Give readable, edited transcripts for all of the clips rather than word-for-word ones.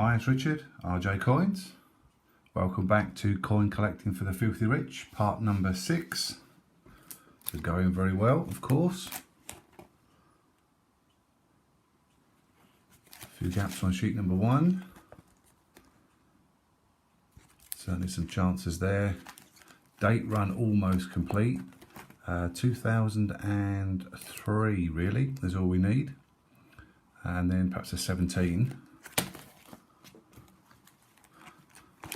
Hi, it's Richard, RJ Coins. Welcome back to Coin Collecting for the Filthy Rich, part number 6. We're going very well, of course. A few gaps on sheet number 1. Certainly some chances there. Date run almost complete. 2003 really, is all we need. And then perhaps a 17.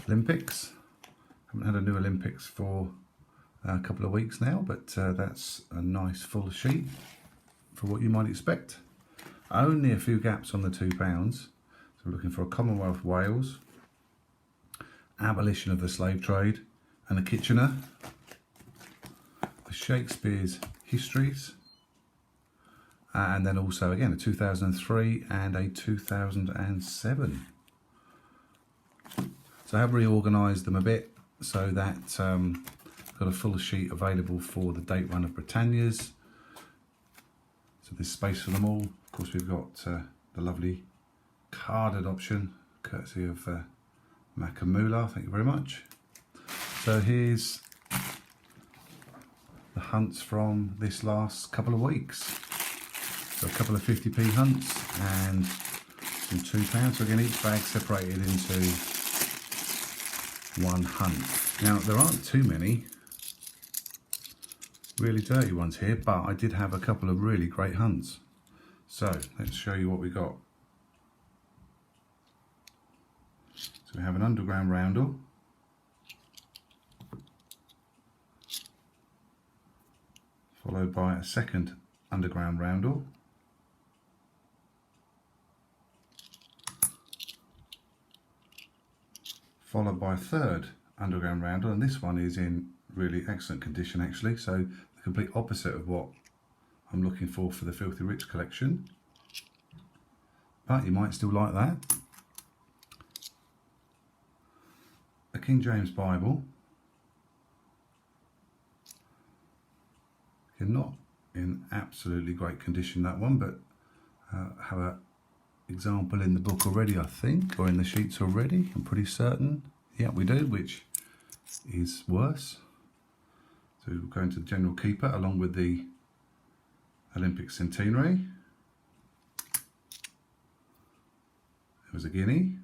Olympics. Haven't had a new Olympics for a couple of weeks now, but that's a nice full sheet for what you might expect. Only a few gaps on the £2. So we're looking for a Commonwealth Wales, abolition of the slave trade, and a Kitchener, a Shakespeare's histories, and then also again a 2003 and a 2007. So I have reorganised them a bit so that I've got a full sheet available for the date run of Britannia's. So there's space for them all. Of course, we've got the lovely carded option, courtesy of Makamula. Thank you very much. So here's the hunts from this last couple of weeks. So a couple of 50p hunts and some £2. So again, each bag separated into one hunt. Now there aren't too many really dirty ones here, but I did have a couple of really great hunts. So let's show you what we got. So we have an underground roundel, followed by a second underground roundel, followed by a third underground roundel, and this one is in really excellent condition actually, so the complete opposite of what I'm looking for the Filthy Rich collection, but you might still like that. A King James Bible, not in absolutely great condition that one, but have a example in the book already, I think, or in the sheets already, I'm pretty certain. Yeah, we do, which is worse. So we'll go into the General Keeper along with the Olympic Centenary. There was a guinea.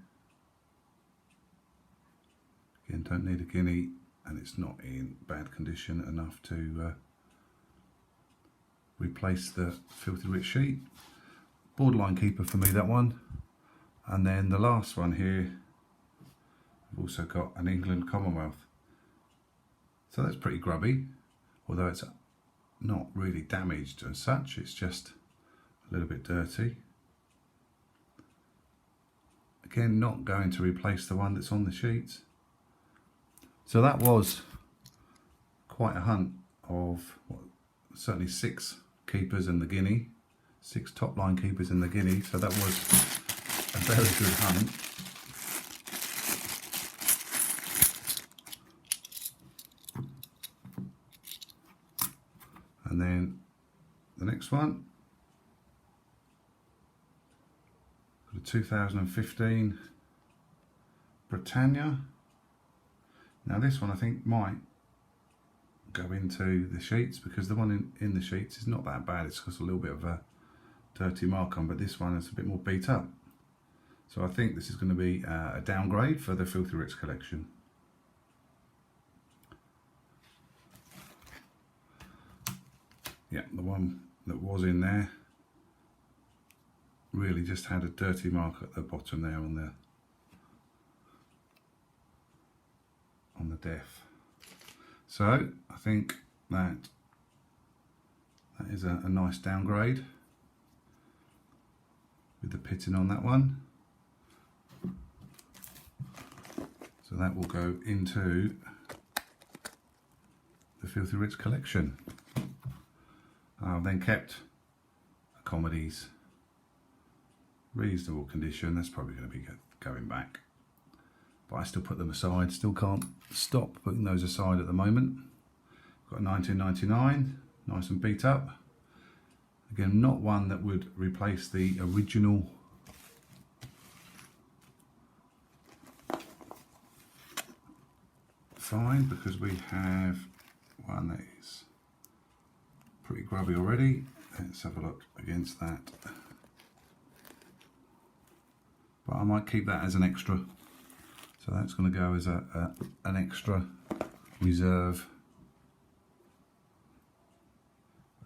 Again, don't need a guinea, and it's not in bad condition enough to replace the Filthy Rich sheet. Borderline keeper for me, that one. And then the last one here, we've also got an England Commonwealth. So that's pretty grubby, although it's not really damaged as such, it's just a little bit dirty. Again, not going to replace the one that's on the sheets. So that was quite a hunt of certainly 6 keepers and the guinea. 6 top line keepers in the guinea, so that was a very good hunt. And then the next one, got a 2015 Britannia. Now this one I think might go into the sheets, because the one in the sheets is not that bad. It's got a little bit of a dirty mark on, but this one is a bit more beat up. So I think this is going to be a downgrade for the Filthy Rich collection. Yeah, the one that was in there really just had a dirty mark at the bottom there on the def. So I think that is a nice downgrade with the pitting on that one. So that will go into the Filthy Rich collection. I've then kept a Comedies, reasonable condition. That's probably going to be going back, but I still put them aside. Still can't stop putting those aside at the moment. Got a 1999, nice and beat up. Again, not one that would replace the original find because we have one that is pretty grubby already. Let's have a look against that. But I might keep that as an extra. So that's going to go as an extra reserve.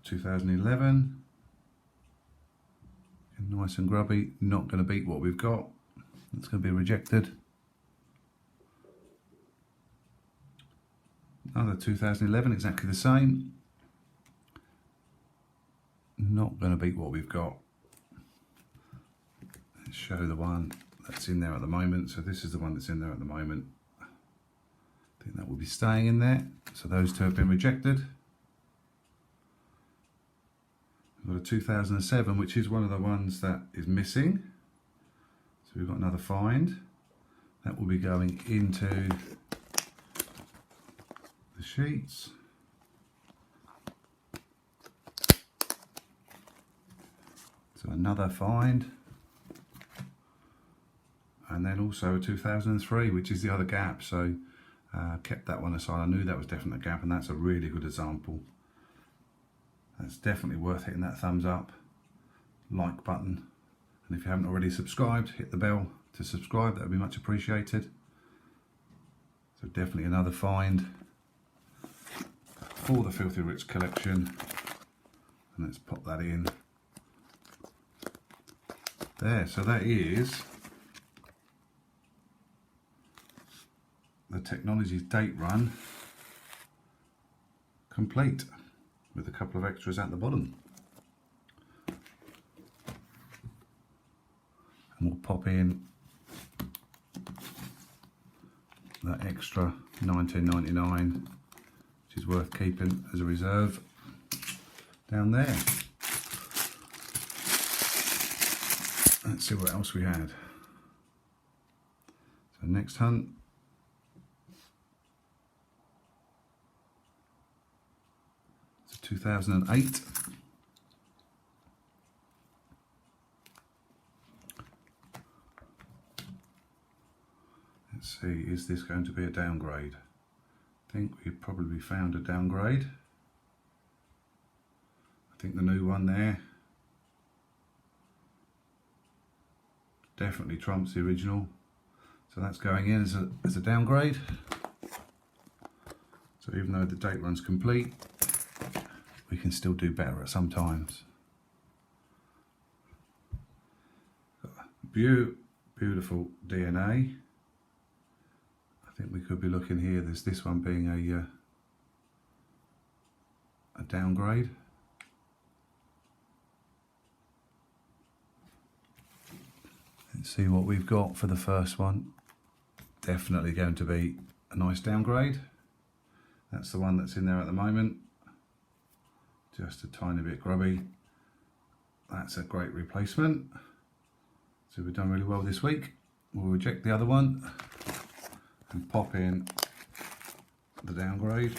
2011. Nice and grubby, not going to beat what we've got. It's going to be rejected. Another 2011, exactly the same. Not going to beat what we've got. Let's show the one that's in there at the moment. So this is the one that's in there at the moment. I think that will be staying in there. So those two have been rejected. We've got a 2007, which is one of the ones that is missing. So we've got another find. That will be going into the sheets. So another find. And then also a 2003, which is the other gap. So kept that one aside. I knew that was definitely a gap, and that's a really good example. That's definitely worth hitting that thumbs up, like button. And if you haven't already subscribed, hit the bell to subscribe. That would be much appreciated. So definitely another find for the Filthy Rich collection. And let's pop that in there. So that is the Technologies date run complete, with a couple of extras at the bottom. And we'll pop in that extra 19.99, which is worth keeping as a reserve down there. Let's see what else we had. So next hunt. It's 2008. Let's see, is this going to be a downgrade? I think we've probably found a downgrade. I think the new one there definitely trumps the original. So that's going in as a downgrade. So even though the date run's complete, we can still do better at some times. Beautiful DNA. I think we could be looking here. There's this one being a downgrade. Let's see what we've got for the first one. Definitely going to be a nice downgrade. That's the one that's in there at the moment. Just a tiny bit grubby. That's a great replacement. So we've done really well this week. We'll reject the other one and pop in the downgrade.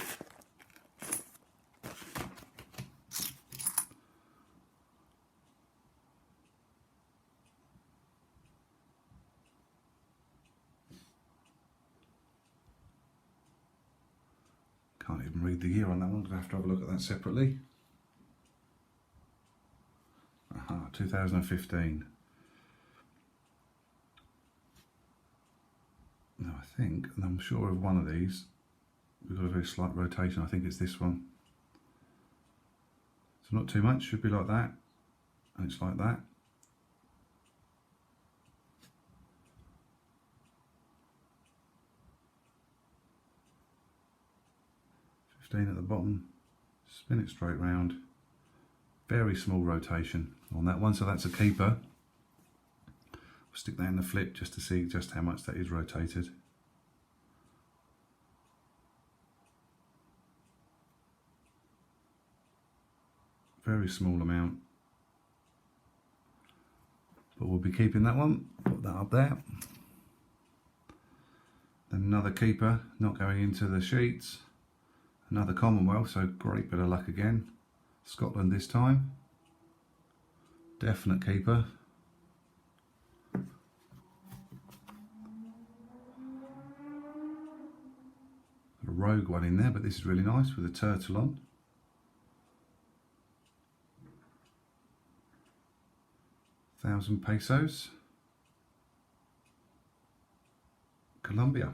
Can't even read the year on that one, gonna have to have a look at that separately. 2015. Now I think, and I'm sure of one of these, we've got a very slight rotation. I think it's this one. So not too much, should be like that, and it's like that. At the bottom, spin it straight round, very small rotation on that one, so that's a keeper. We'll stick that in the flip just to see just how much that is rotated. Very small amount, but we'll be keeping that one. Put that up there. Then another keeper, not going into the sheets. Another Commonwealth, so great bit of luck again. Scotland this time. Definite keeper. rogue one in there, but this is really nice with a turtle on. £1,000 Colombia.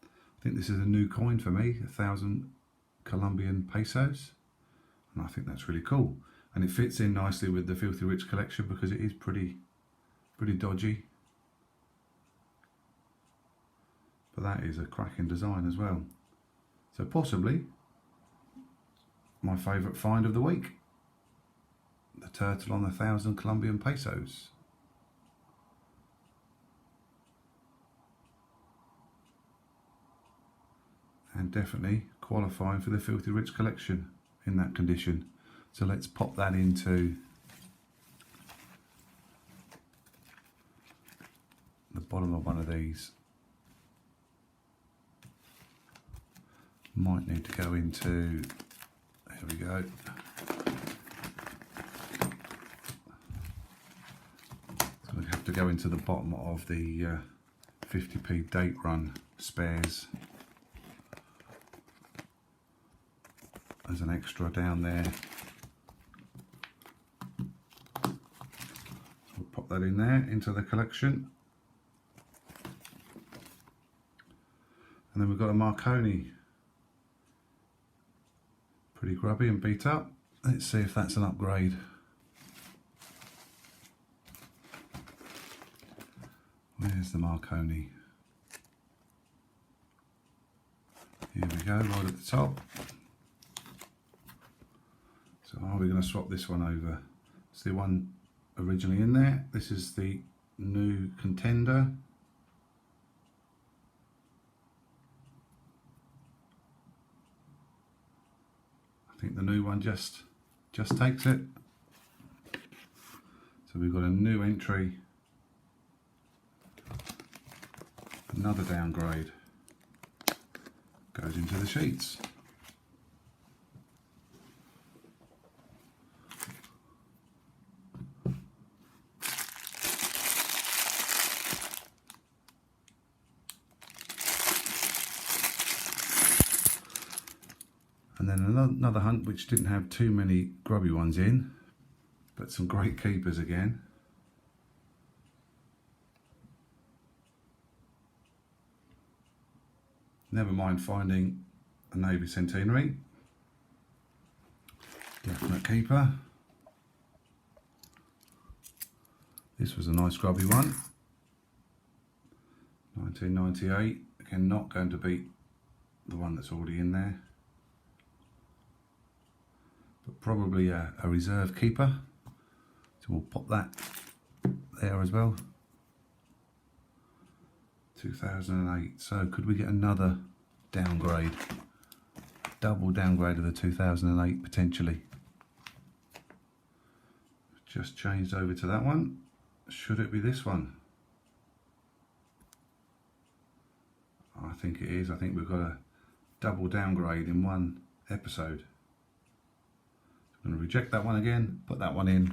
I think this is a new coin for me, 1,000 Colombian pesos, and I think that's really cool. And it fits in nicely with the Filthy Rich collection because it is pretty dodgy. But that is a cracking design as well. So possibly my favourite find of the week. The turtle on 1,000 Colombian pesos. And definitely qualifying for the Filthy Rich collection in that condition. So let's pop that into the bottom of one of these. Might need to go into, there we go. It's going to have to go into the bottom of the 50p date run spares as an extra down there. So we'll pop that in there into the collection. And then we've got a Marconi. Pretty grubby and beat up. Let's see if that's an upgrade. Where's the Marconi? Here we go, right at the top. So are we going to swap this one over? It's the one originally in there. This is the new contender. I think the new one just takes it. So we've got a new entry, another downgrade, goes into the sheets. And then another hunt which didn't have too many grubby ones in, but some great keepers again. Never mind finding a Navy Centenary. Definite keeper. This was a nice grubby one. 1998. Again, not going to beat the one that's already in there. But probably a reserve keeper. So we'll pop that there as well. 2008. So could we get another downgrade? Double downgrade of the 2008 potentially. Just changed over to that one. Should it be this one? I think it is. I think we've got a double downgrade in one episode. I'm going to reject that one again, put that one in.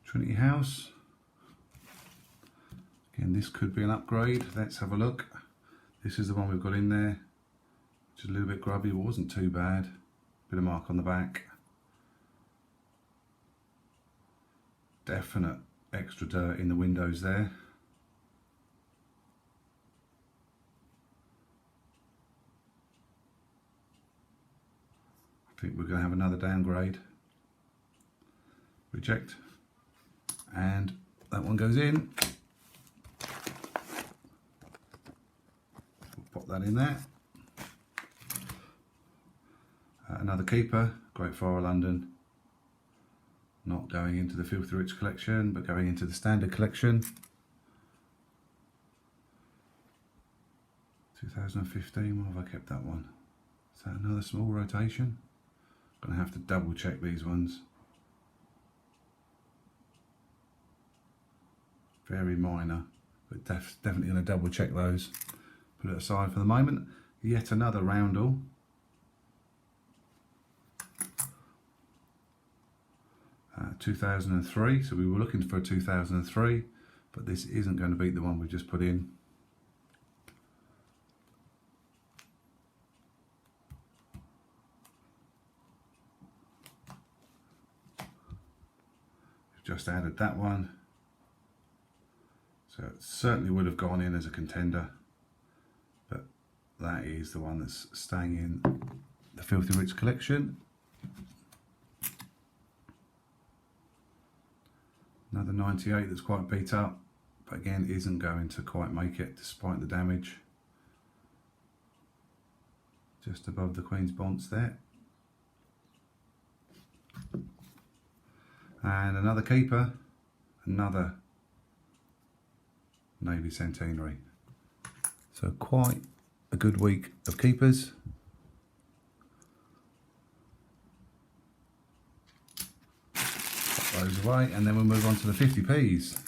Trinity House. Again, this could be an upgrade. Let's have a look. This is the one we've got in there, which is a little bit grubby. It wasn't too bad. Bit of mark on the back. Definite extra dirt in the windows there. I think we're going to have another downgrade. Reject. And that one goes in. We'll pop that in there. Another keeper, Great Fire of London. Not going into the Filthy Rich collection, but going into the standard collection. 2015, why have I kept that one? Is that another small rotation? I'm going to have to double check these ones. Very minor, but definitely going to double check those. Put it aside for the moment. Yet another roundel. 2003, so we were looking for a 2003, but this isn't going to beat the one we just put in. We've just added that one, so it certainly would have gone in as a contender, but that is the one that's staying in the Filthy Rich collection. Another 98 that's quite beat up, but again isn't going to quite make it despite the damage. Just above the Queen's Bonds there. And another keeper, another Navy Centenary. So quite a good week of keepers. Pop those away, and then we'll move on to the 50p's.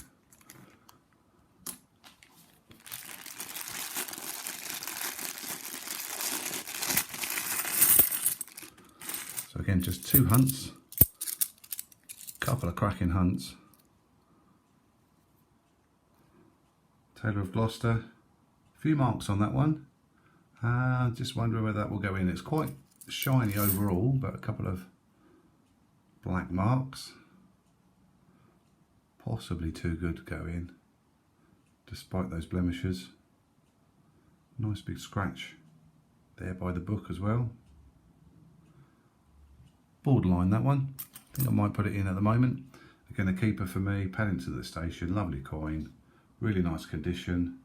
So again, just 2 hunts, couple of cracking hunts. Taylor of Gloucester, a few marks on that one. Just wondering whether that will go in. It's quite shiny overall, but a couple of black marks. Possibly too good to go in, despite those blemishes. Nice big scratch there by the book as well. Borderline, that one. I think I might put it in at the moment. Again, a keeper for me. Paddington at the Station, lovely coin, really nice condition.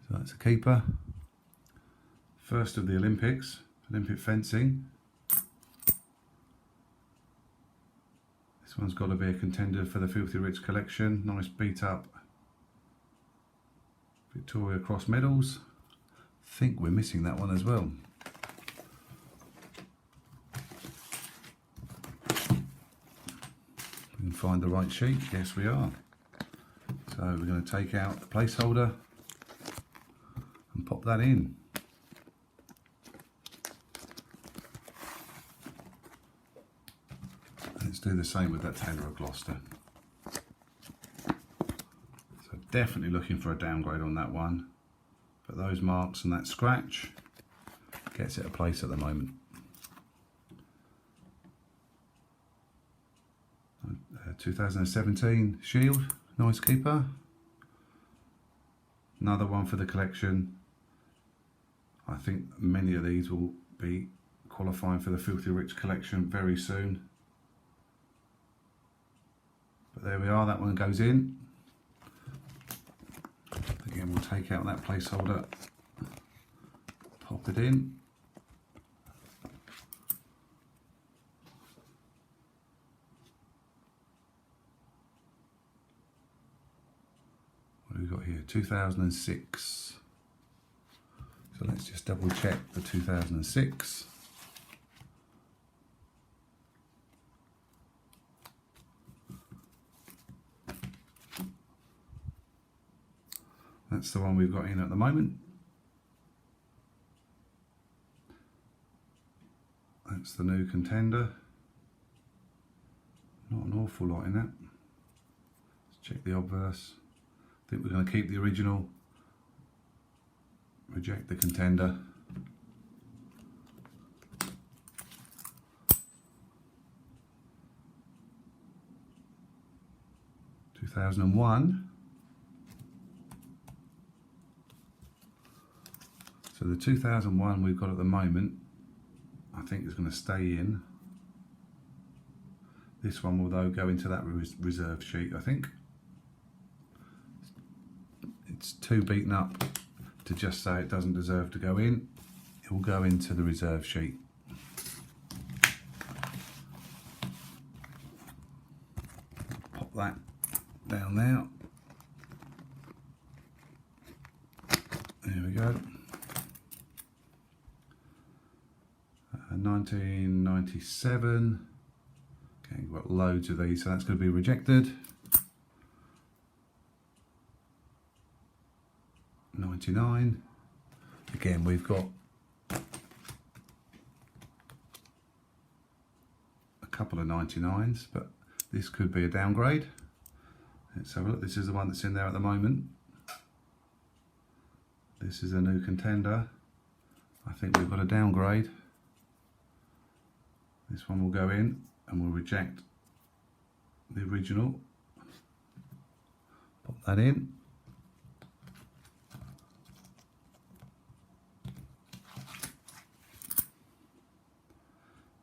So that's a keeper. First of the Olympics, Olympic fencing. This one's got to be a contender for the Filthy Rich collection. Nice beat up Victoria Cross medals. I think we're missing that one as well. We can find the right sheet. Yes, we are. So we're going to take out the placeholder and pop that in. Let's do the same with that Taylor of Gloucester. So definitely looking for a downgrade on that one, but those marks and that scratch gets it a place at the moment. 2017 Shield, nice keeper. Another one for the collection. I think many of these will be qualifying for the Filthy Rich collection very soon. But there we are, that one goes in. Again, we'll take out that placeholder, pop it in. What have we got here? 2006. So let's just double check the 2006. That's the one we've got in at the moment. That's the new contender. Not an awful lot in that. Let's check the obverse. I think we're going to keep the original, reject the contender. (2001). So the 2001 we've got at the moment, I think is going to stay in. This one will though go into that reserve sheet, I think. It's too beaten up to just say it doesn't deserve to go in. It will go into the reserve sheet. Pop that down there. There we go. 1997. Okay, we've got loads of these, so that's going to be rejected. 99. Again, we've got a couple of 99s, but this could be a downgrade. Let's have a look. This is the one that's in there at the moment. This is a new contender. I think we've got a downgrade. This one will go in and we'll reject the original. Pop that in.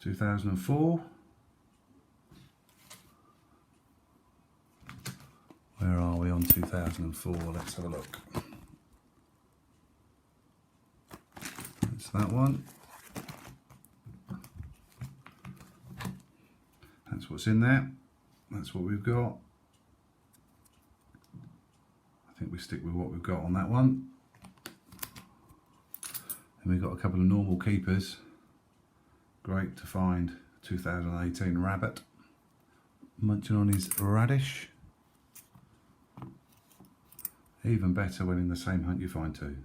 (2004). Where are we on 2004? Let's have a look. That's that one. That's what's in there. That's what we've got. I think we stick with what we've got on that one. And we've got a couple of normal keepers. Great to find 2018 rabbit munching on his radish. Even better when in the same hunt you find two.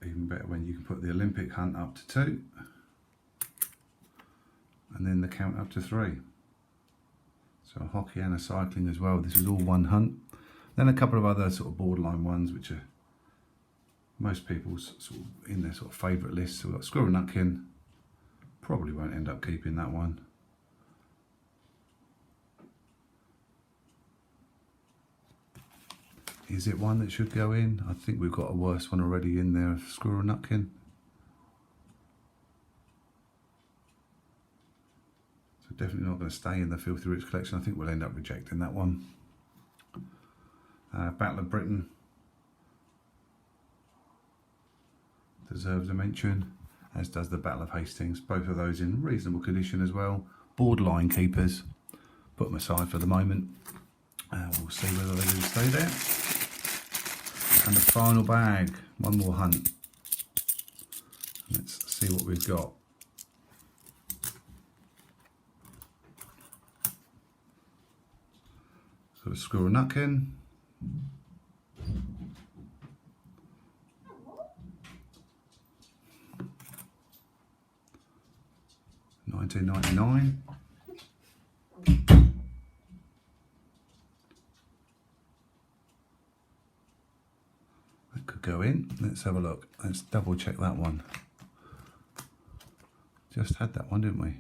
Even better when you can put the Olympic hunt up to 2 and then the count up to 3. So a hockey and a cycling as well. This is all one hunt. Then a couple of other sort of borderline ones which are most people's sort of in their sort of favourite list. So we've got Squirrel Nutkin. Probably won't end up keeping that one. Is it one that should go in? I think we've got a worse one already in there, Squirrel Nutkin. So definitely not going to stay in the Filthy Rich collection. I think we'll end up rejecting that one. Battle of Britain deserves a mention, as does the Battle of Hastings. Both of those in reasonable condition as well. Borderline keepers. Put them aside for the moment. We'll see whether they do stay there. And the final bag, one more hunt. Let's see what we've got. Got a Squirrel Nutkin. $19.99. That could go in. Let's have a look. Let's double check that one. Just had that one, didn't we?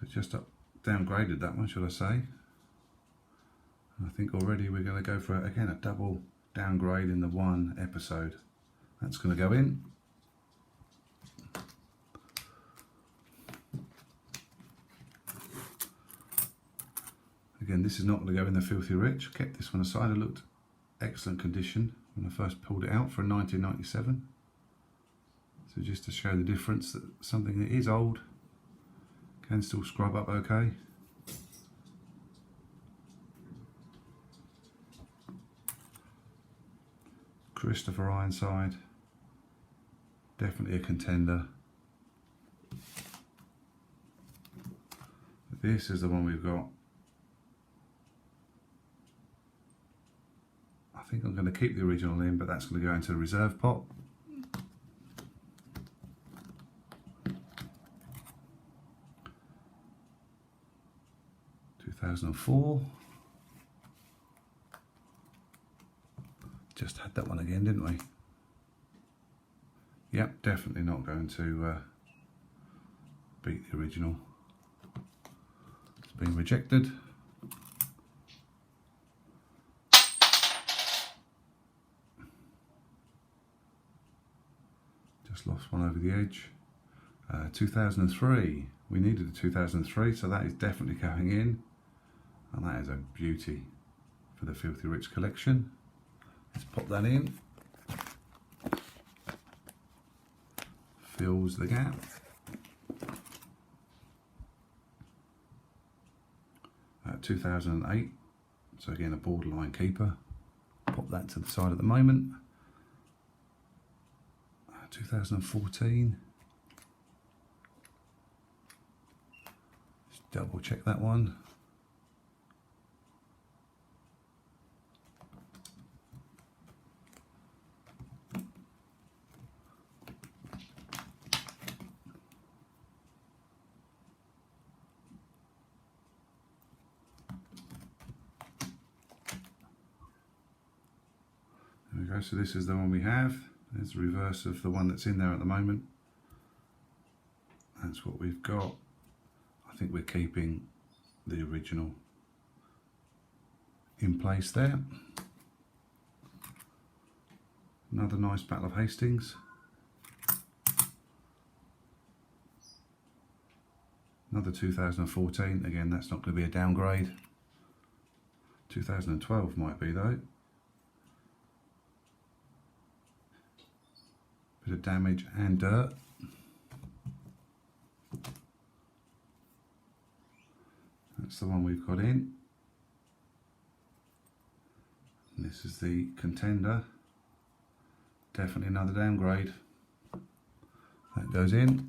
So just downgraded that one, should I say. And I think already we're going to go for, again, a double downgrade in the one episode. That's going to go in. Again, this is not going to go in the Filthy Rich. Kept this one aside. It looked excellent condition when I first pulled it out for a 1997. So just to show the difference that something that is old can still scrub up okay. Christopher Ironside, definitely a contender. This is the one we've got. I think I'm going to keep the original in, but that's going to go into the reserve pot. (2004). Just had that one again, didn't we? Yep, definitely not going to beat the original. It's been rejected. Just lost one over the edge. 2003. We needed a 2003, so that is definitely going in. And that is a beauty for the Filthy Rich collection. Let's pop that in. Fills the gap. 2008. So again, a borderline keeper. Pop that to the side at the moment. 2014. Just double check that one. Okay, so this is the one we have. There's the reverse of the one that's in there at the moment. That's what we've got. I think we're keeping the original in place there. Another nice Battle of Hastings. Another 2014, again that's not going to be a downgrade. 2012 might be though. Bit of damage and dirt. That's the one we've got in. And this is the contender. Definitely another downgrade. That goes in.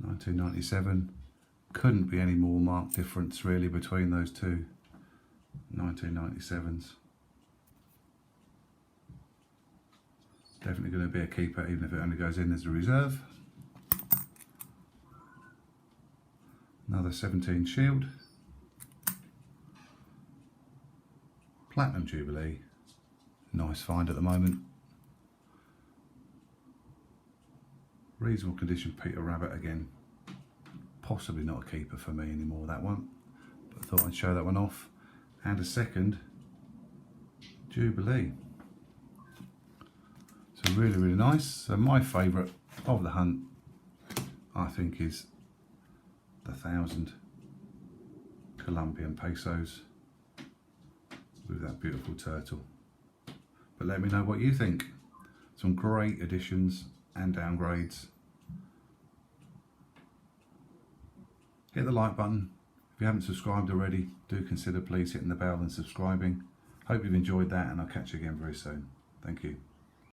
1997. Couldn't be any more marked difference really between those two 1997s. Definitely going to be a keeper even if it only goes in as a reserve. Another 17 Shield. Platinum Jubilee. Nice find at the moment. Reasonable condition Peter Rabbit again. Possibly not a keeper for me anymore, that one. But I thought I'd show that one off. And a second Jubilee. So really, really nice. So my favourite of the hunt, I think, is the 1,000 Colombian pesos with that beautiful turtle. But let me know what you think. Some great additions and downgrades. Hit the like button. If you haven't subscribed already, do consider please hitting the bell and subscribing. Hope you've enjoyed that, and I'll catch you again very soon. Thank you.